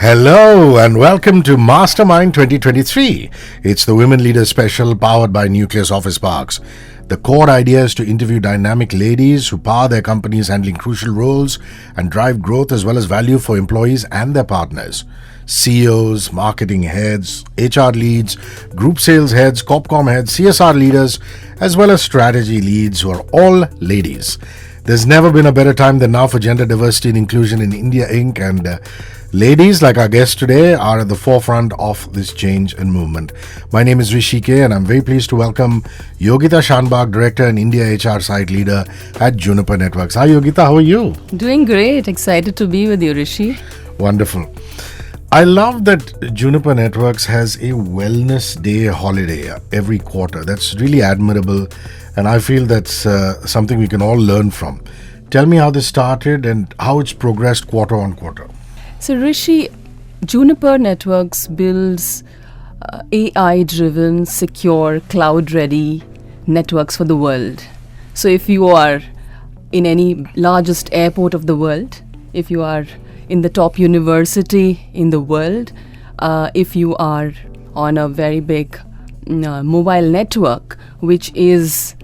Hello and welcome to Mastermind 2023. It's the Women Leaders Special powered by Nucleus Office Parks. The core idea is to interview dynamic ladies who power their companies handling crucial roles and drive growth as well as value for employees and their partners. CEOs, marketing heads, HR leads, group sales heads, Corpcom heads, CSR leaders, as well as strategy leads who are all ladies. There's never been a better time than now for gender diversity and inclusion in India Inc. and ladies, like our guest today, are at the forefront of this change and movement. My name is Hrishi K and I'm very pleased to welcome Yogita Shanbhag, Director and India HR Site Leader at Juniper Networks. Hi Yogita, how are you? Doing great. Excited to be with you, Hrishi. Wonderful. I love that Juniper Networks has a Wellness Day holiday every quarter. That's really admirable and I feel that's something we can all learn from. Tell me how this started and how it's progressed quarter on quarter. So, Hrishi, Juniper Networks builds AI-driven, secure, cloud-ready networks for the world. So, if you are in any largest airport of the world, if you are in the top university in the world, if you are on a very big mobile network, which is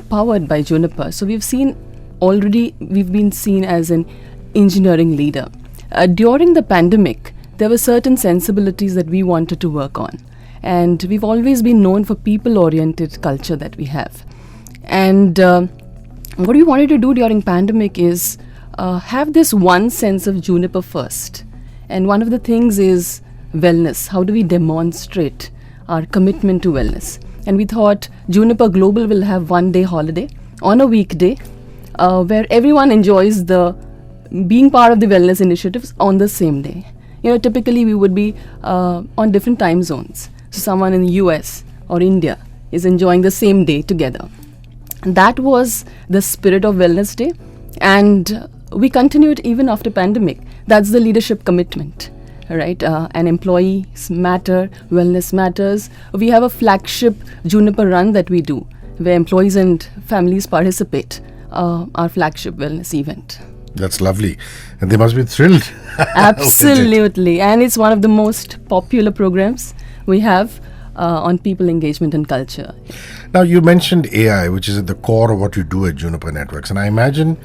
powered by Juniper. So, we've been seen as an engineering leader. During the pandemic, there were certain sensibilities that we wanted to work on. And we've always been known for people-oriented culture that we have. And what we wanted to do during pandemic is have this one sense of Juniper first. And one of the things is wellness. How do we demonstrate our commitment to wellness? And we thought Juniper Global will have one day holiday on a weekday where everyone enjoys the being part of the wellness initiatives on the same day. Typically we would be on different time zones. So someone in the US or India is enjoying the same day together. And that was the spirit of Wellness Day. And we continue it even after pandemic. That's the leadership commitment, right? And employees matter, wellness matters. We have a flagship Juniper run that we do, where employees and families participate, our flagship wellness event. That's lovely. And they must be thrilled. Absolutely. And it's one of the most popular programs we have on people engagement and culture. Now, you mentioned AI, which is at the core of what you do at Juniper Networks. And I imagine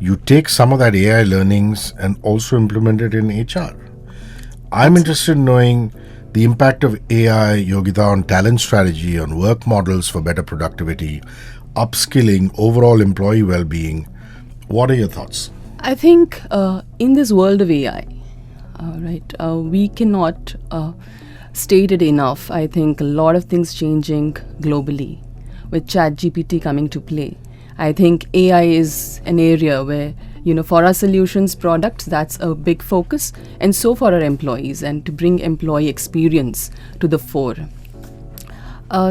you take some of that AI learnings and also implement it in HR. I'm interested in knowing the impact of AI, Yogita, on talent strategy, on work models for better productivity, upskilling, overall employee well-being. What are your thoughts? I think in this world of AI, we cannot state it enough. I think a lot of things changing globally with ChatGPT coming to play. I think AI is an area where, for our solutions products, that's a big focus, and so for our employees and to bring employee experience to the fore.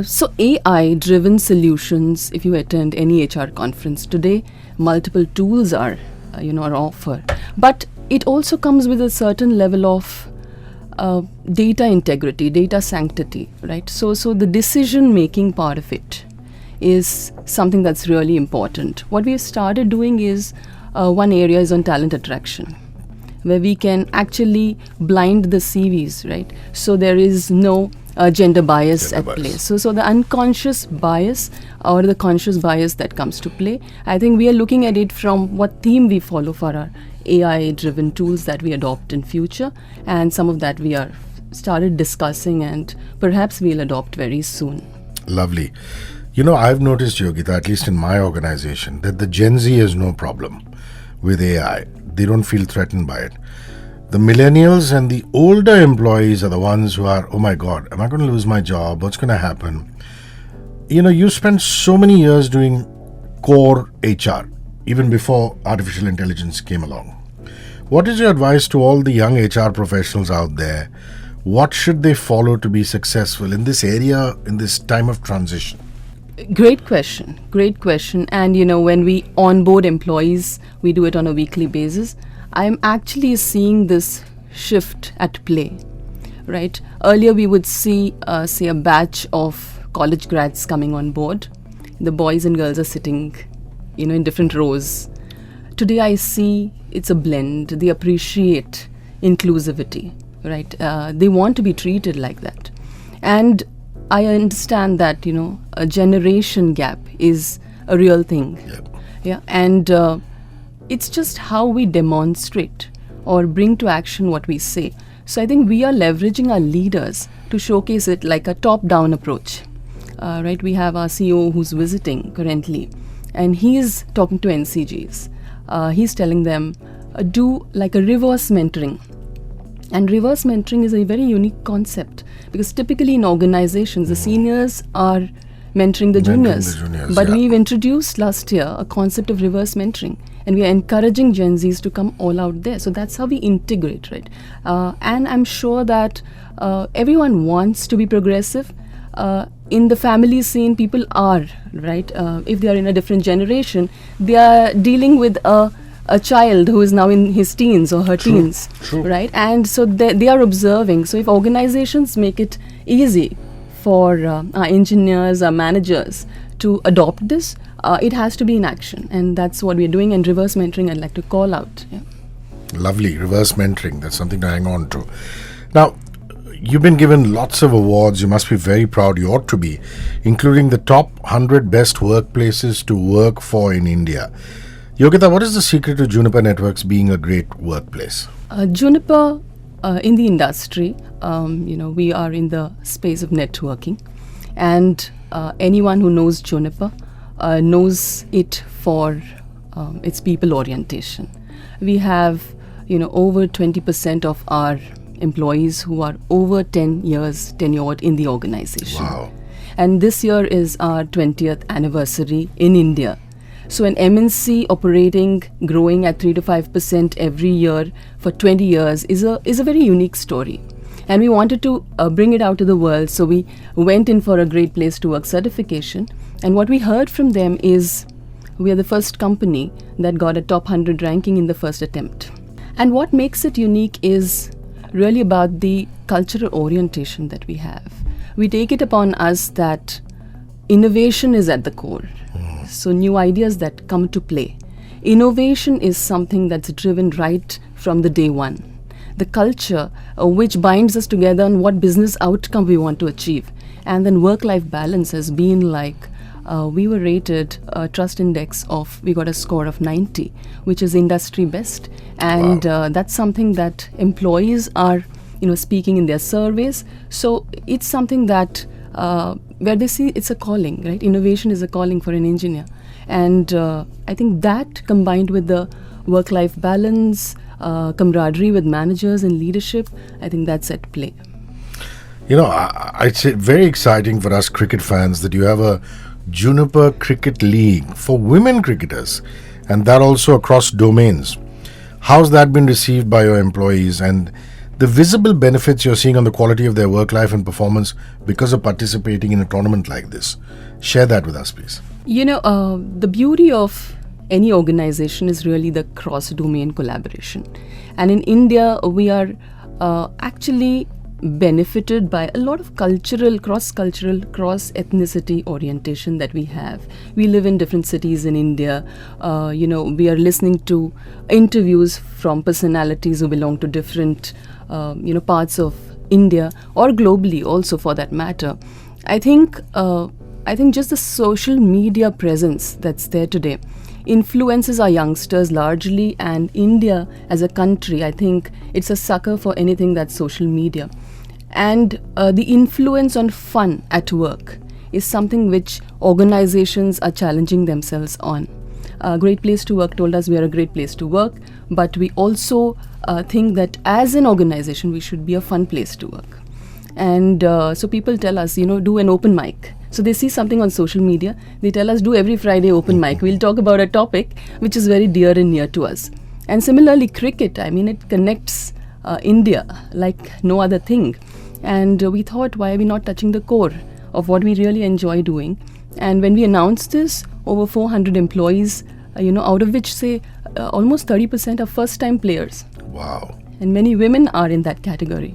So AI-driven solutions, if you attend any HR conference today, multiple tools are offered. But it also comes with a certain level of data integrity, data sanctity, right? So the decision-making part of it is something that's really important. What we've started doing is, one area is on talent attraction, where we can actually blind the CVs, right? So there is no gender bias at play. So the unconscious bias or the conscious bias that comes to play, I think we are looking at it from what theme we follow for our AI-driven tools that we adopt in future, and some of that we are started discussing and perhaps we'll adopt very soon. Lovely. I've noticed, Yogita, at least in my organization, that the Gen Z has no problem with AI. They don't feel threatened by it. The millennials and the older employees are the ones who are, oh my God, am I going to lose my job? What's going to happen? You spent so many years doing core HR, even before artificial intelligence came along. What is your advice to all the young HR professionals out there? What should they follow to be successful in this area, in this time of transition? Great question. And when we onboard employees, we do it on a weekly basis. I'm actually seeing this shift at play, right? Earlier we would see, say, a batch of college grads coming on board. The boys and girls are sitting, in different rows. Today I see it's a blend. They appreciate, inclusivity, right? They want to be treated like that. And I understand that, a generation gap is a real thing. Yep. Yeah. And it's just how we demonstrate or bring to action what we say. So I think we are leveraging our leaders to showcase it like a top-down approach. Right? We have our CEO who's visiting currently, and he's talking to NCGs. He's telling them, do like a reverse mentoring. And reverse mentoring is a very unique concept because typically in organizations, the seniors are mentoring the juniors. But we've introduced last year a concept of reverse mentoring, and we are encouraging Gen Zs to come all out there. So that's how we integrate, right? And I'm sure that everyone wants to be progressive. In the family scene, people are, right? If they are in a different generation, they are dealing with a child who is now in his teens or her teens, right? And so they are observing. So if organizations make it easy for our engineers, our managers to adopt this, it has to be in action. And that's what we're doing. And reverse mentoring, I'd like to call out. Yeah. Lovely. Reverse mentoring. That's something to hang on to. Now, you've been given lots of awards. You must be very proud. You ought to be, including the top 100 best workplaces to work for in India. Yogita, what is the secret to Juniper Networks being a great workplace? Juniper, in the industry, we are in the space of networking. And anyone who knows Juniper knows it for its people orientation. We have, over 20% of our employees who are over 10 years tenured in the organization. Wow. And this year is our 20th anniversary in India. So an MNC operating, growing at 3 to 5% every year for 20 years is a very unique story. And we wanted to bring it out to the world. So we went in for a Great Place to Work certification. And what we heard from them is we are the first company that got a top 100 ranking in the first attempt. And what makes it unique is really about the cultural orientation that we have. We take it upon us that innovation is at the core. So new ideas that come to play. Innovation is something that's driven right from the day one. The culture which binds us together on what business outcome we want to achieve. And then work-life balance has been like, we were rated a trust index of, we got a score of 90, which is industry best. And that's something that employees are, speaking in their surveys. So it's something that where they see it's a calling, right? Innovation is a calling for an engineer. And I think that combined with the work-life balance, camaraderie with managers and leadership, I think that's at play. It's very exciting for us cricket fans that you have a Juniper Cricket League for women cricketers, and that also across domains. How's that been received by your employees, and the visible benefits you're seeing on the quality of their work life and performance because of participating in a tournament like this? Share that with us, please. The beauty of any organization is really the cross-domain collaboration. And in India, we are actually benefited by a lot of cross-cultural, cross-ethnicity orientation that we have. We live in different cities in India. We are listening to interviews from personalities who belong to different, parts of India or globally also for that matter. I think just the social media presence that's there today influences our youngsters largely, and India as a country, I think it's a sucker for anything that's social media. And the influence on fun at work is something which organizations are challenging themselves on. Great Place to Work told us we are a great place to work, but we also think that as an organization we should be a fun place to work. And so people tell us, do an open mic. So they see something on social media, they tell us do every Friday open mic. We'll talk about a topic which is very dear and near to us. And similarly, cricket, it connects India like no other thing. And we thought, why are we not touching the core of what we really enjoy doing? And when we announced this, over 400 employees, out of which say almost 30% are first-time players. Wow. And many women are in that category.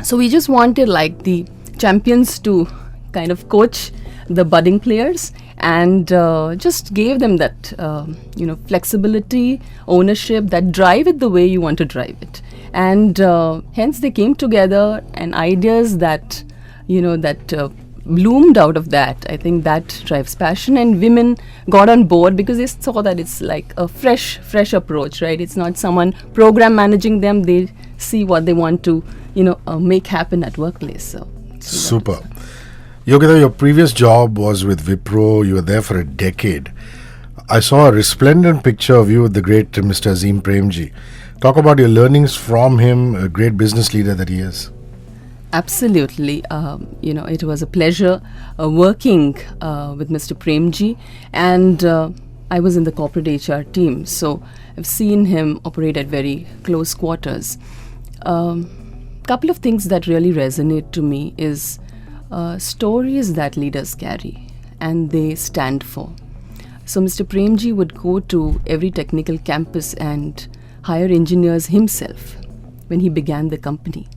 So we just wanted like the champions to kind of coach the budding players and just gave them that, flexibility, ownership, that drive it the way you want to drive it. And hence they came together, and ideas that, bloomed out of that. I think that drives passion, and women got on board because they saw that it's like a fresh approach, right? It's not someone program managing them. They see what they want to, make happen at workplace. So super. Yogita, your previous job was with Wipro. You were there for a decade. I saw a resplendent picture of you with the great Mr. Azim Prem G. Talk about your learnings from him, a great business leader that he is. Absolutely. It was a pleasure working with Mr. Prem G, and I was in the corporate HR team, so I've seen him operate at very close quarters. Couple of things that really resonate to me is stories that leaders carry and they stand for. So Mr. Prem G would go to every technical campus and hire engineers himself when he began the company.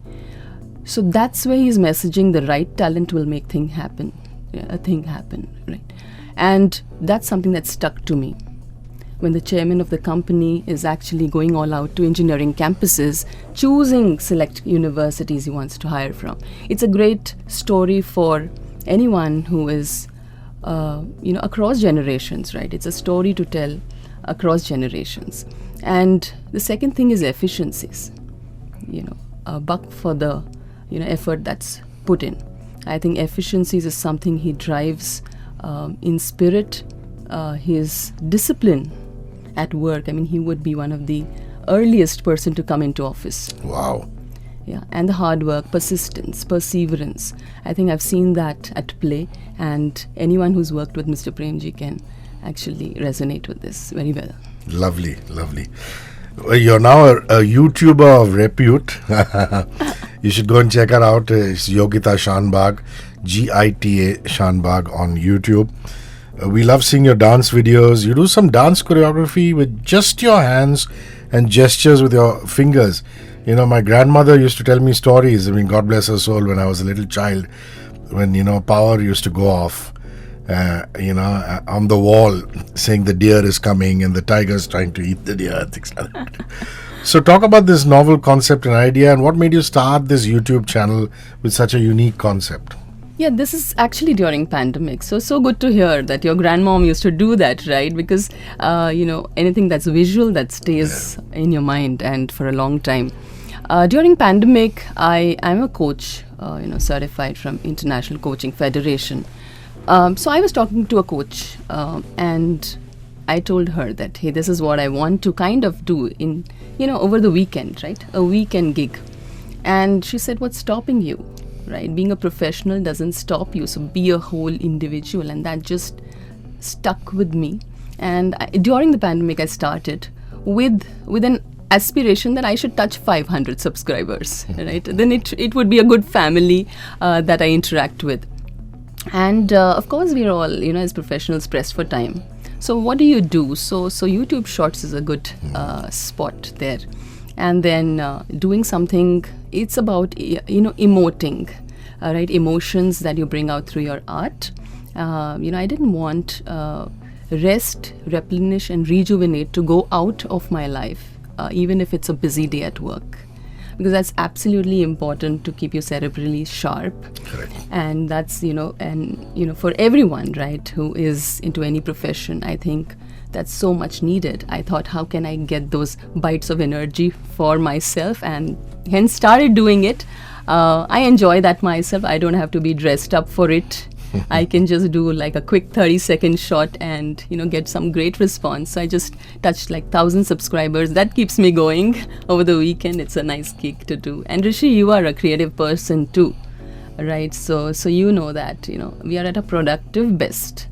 So that's where he's messaging the right talent will make a thing happen, right? And that's something that stuck to me. When the chairman of the company is actually going all out to engineering campuses, choosing select universities he wants to hire from. It's a great story for anyone who is, across generations, right? It's a story to tell across generations. And the second thing is efficiencies. A buck for the effort that's put in. I think efficiencies is something he drives in spirit. His discipline at work. I mean, he would be one of the earliest person to come into office. Wow. Yeah, and the hard work, persistence, perseverance. I think I've seen that at play, and anyone who's worked with Mr. Prem G can actually resonate with this very well. Lovely. You're now a YouTuber of repute. You should go and check her out. It's Yogita Shanbhag, Gita Shanbhag on YouTube. We love seeing your dance videos. You do some dance choreography with just your hands and gestures with your fingers. My grandmother used to tell me stories. I mean, God bless her soul, when I was a little child, when, power used to go off, on the wall saying the deer is coming and the tiger's trying to eat the deer, things like that. So talk about this novel concept and idea, and what made you start this YouTube channel with such a unique concept? Yeah, this is actually during pandemic. So good to hear that your grandmom used to do that, right? Because, anything that's visual, that stays in your mind and for a long time. During pandemic, I'm a coach, certified from International Coaching Federation. So I was talking to a coach and I told her that, hey, this is what I want to kind of do in, over the weekend, right? A weekend gig. And she said, what's stopping you? Right, being a professional doesn't stop you, so be a whole individual, and that just stuck with me. And during the pandemic, I started with an aspiration that I should touch 500 subscribers, right? Then it would be a good family that I interact with. And of course, we're all, as professionals, pressed for time. So what do you do? So YouTube Shorts is a good spot there. And then doing something, it's about, emoting, right? Emotions that you bring out through your art. I didn't want rest, replenish, and rejuvenate to go out of my life, even if it's a busy day at work. Because that's absolutely important to keep you cerebrally sharp. Correct. And that's, for everyone, right, who is into any profession, I think that's so much needed. I thought, how can I get those bites of energy for myself? And hence started doing it. I enjoy that myself. I don't have to be dressed up for it. I can just do like a quick 30-second shot and, get some great response. So I just touched like 1,000 subscribers. That keeps me going over the weekend. It's a nice gig to do. And Hrishi, you are a creative person too, right? So you know that, we are at a productive best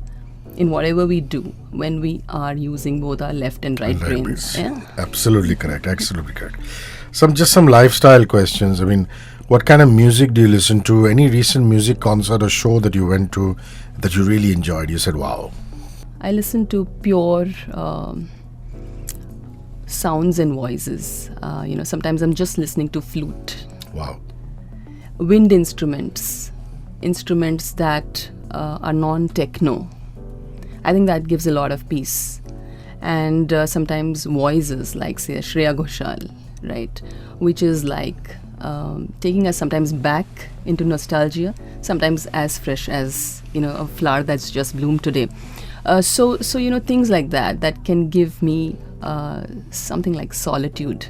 in whatever we do when we are using both our left and right brains. Yeah. Absolutely correct. Some lifestyle questions. I mean, what kind of music do you listen to? Any recent music concert or show that you went to that you really enjoyed? You said, wow. I listen to pure sounds and voices. Sometimes I'm just listening to flute. Wow. Wind instruments that are non-techno. I think that gives a lot of peace. And sometimes voices like, say, Shreya Ghoshal, right? Which is like taking us sometimes back into nostalgia, sometimes as fresh as a flower that's just bloomed today. So things like that can give me something like solitude.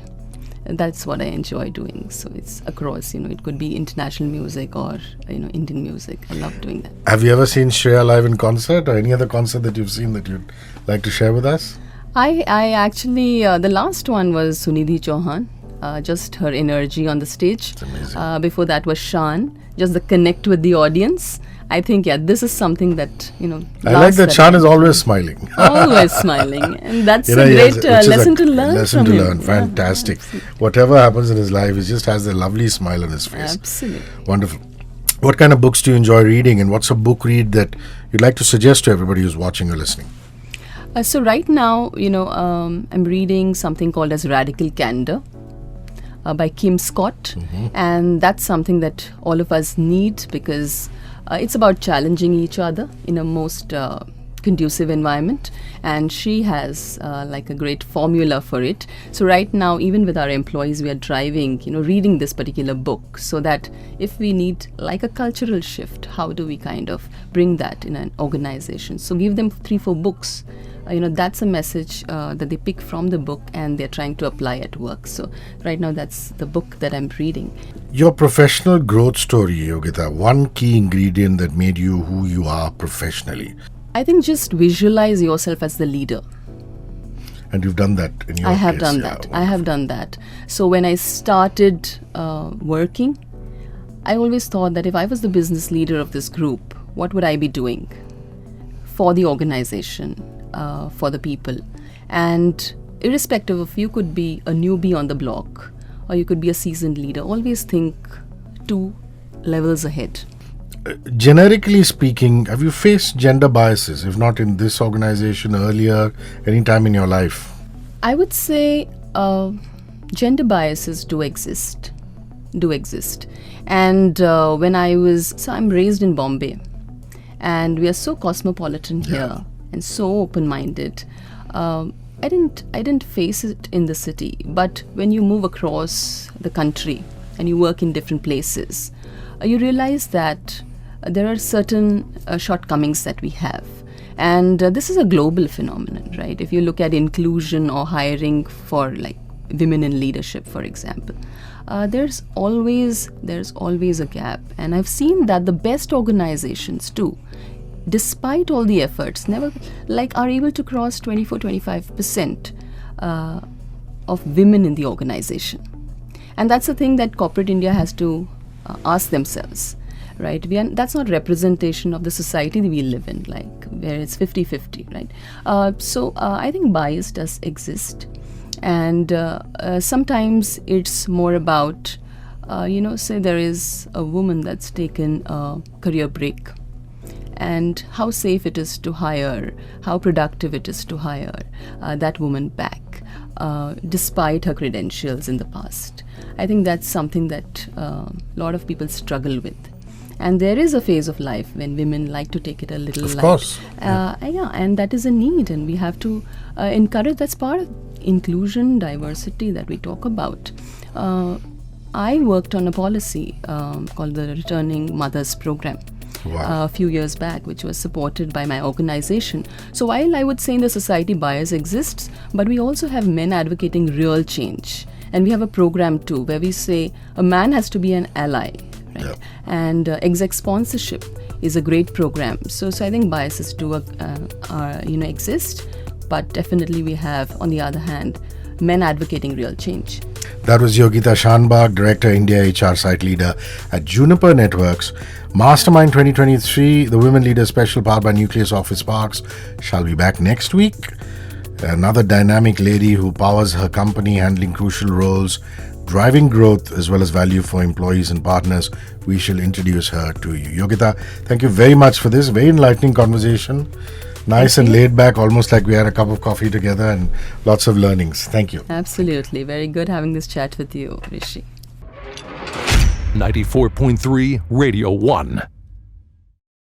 That's what I enjoy doing. So it's across, it could be international music or Indian music. I love doing that. Have you ever seen Shreya live in concert, or any other concert that you've seen that you'd like to share with us? I actually, the last one was Sunidhi Chauhan. Just her energy on the stage. It's amazing. Before that was Shan. Just the connect with the audience. I think, this is something that, I like that Shan is always smiling. Always smiling. And that's a he great has- which is lesson a to learn lesson from to him. learn. Yeah, Fantastic. absolutely. Whatever happens in his life, he just has a lovely smile on his face. Absolutely. Wonderful. What kind of books do you enjoy reading, and what's a book read that you'd like to suggest to everybody who's watching or listening? So right now, I'm reading something called as Radical Candor by Kim Scott. And that's something that all of us need, because it's about challenging each other in a most conducive environment. And she has like a great formula for it. So right now, even with our employees, we are driving, reading this particular book, so that if we need like a cultural shift, how do we kind of bring that in an organization? So give them 3-4 books. That's a message that they pick from the book and they're trying to apply at work. So right now, that's the book that I'm reading. Your professional growth story, Yogita, one key ingredient that made you who you are professionally. I think just visualize yourself as the leader. And you've done that in your I have case. done Yeah, that. I have done that. So when I started working, I always thought that if I was the business leader of this group, what would I be doing for the organization, for the people? And irrespective of, you could be a newbie on the block or you could be a seasoned leader, always think 2 levels ahead. Generically speaking, have you faced gender biases, if not in this organization, earlier, any time in your life? I would say gender biases do exist. And when I'm raised in Bombay, and we are so cosmopolitan here and so open-minded. I didn't face it in the city, but when you move across the country and you work in different places, you realize that there are certain shortcomings that we have. And this is a global phenomenon, right? If you look at inclusion or hiring for like women in leadership, for example, there's always a gap. And I've seen that the best organizations too, despite all the efforts, never are able to cross 24-25% of women in the organization. And that's the thing that corporate India has to ask themselves, right? That's not representation of the society that we live in, where it's 50-50, right? So I think bias does exist. And sometimes it's more about, say there is a woman that's taken a career break, and how safe it is to hire, how productive it is to hire that woman back, despite her credentials in the past. I think that's something that a lot of people struggle with. And there is a phase of life when women like to take it a little light. Of course. And that is a need, and we have to encourage. That's part of inclusion, diversity that we talk about. I worked on a policy called the Returning Mothers Program. Wow. A few years back, which was supported by my organization. So while I would say in the society bias exists, but we also have men advocating real change. And we have a program too, where we say a man has to be an ally, right? Yep. And exec sponsorship is a great program. So I think biases do exist, but definitely we have, on the other hand, men advocating real change. That was Yogita Shanbhag, Director, India HR Site Leader at Juniper Networks. Mastermind 2023, the Women Leader Special powered by Nucleus Office Parks, shall be back next week. Another dynamic lady who powers her company, handling crucial roles, driving growth as well as value for employees and partners. We shall introduce her to you. Yogita, thank you very much for this very enlightening conversation. Nice and laid back, almost like we had a cup of coffee together, and lots of learnings. Thank you. Absolutely. Very good having this chat with you, Hrishi. 94.3 Radio 1.